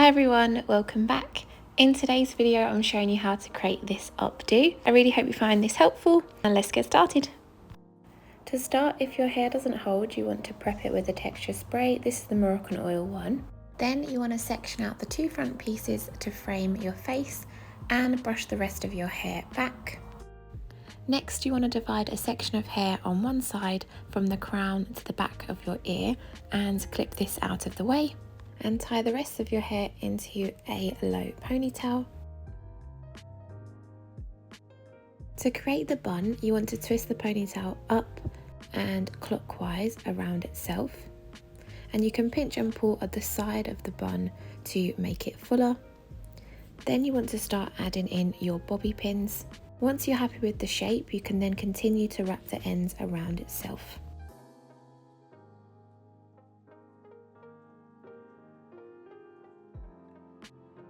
Hi everyone, welcome back. In today's video I'm showing you how to create this updo. I really hope you find this helpful and let's get started. To start, if your hair doesn't hold, you want to prep it with a texture spray. This is the Moroccan oil one. Then you want to section out the two front pieces to frame your face and brush the rest of your hair back. Next, you want to divide a section of hair on one side from the crown to the back of your ear and clip this out of the way. And tie the rest of your hair into a low ponytail. To create the bun, you want to twist the ponytail up and clockwise around itself. And you can pinch and pull at the side of the bun to make it fuller. Then you want to start adding in your bobby pins. Once you're happy with the shape, you can then continue to wrap the ends around itself.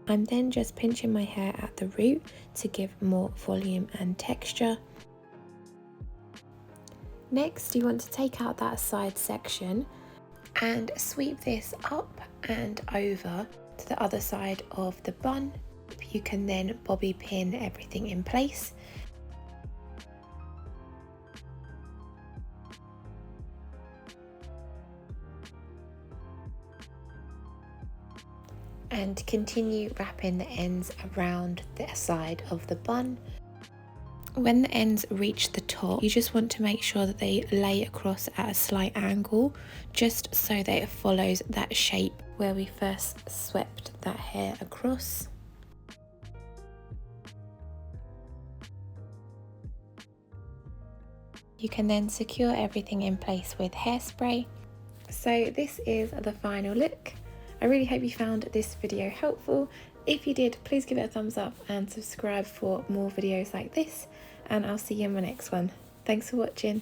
I'm then just pinching my hair at the root to give more volume and texture. Next, you want to take out that side section and sweep this up and over to the other side of the bun. You can then bobby pin everything in place. And continue wrapping the ends around the side of the bun. When the ends reach the top, you just want to make sure that they lay across at a slight angle, just so that it follows that shape where we first swept that hair across. You can then secure everything in place with hairspray. So this is the final look. I really hope you found this video helpful. If you did, please give it a thumbs up and subscribe for more videos like this, and I'll see you in my next one. Thanks for watching.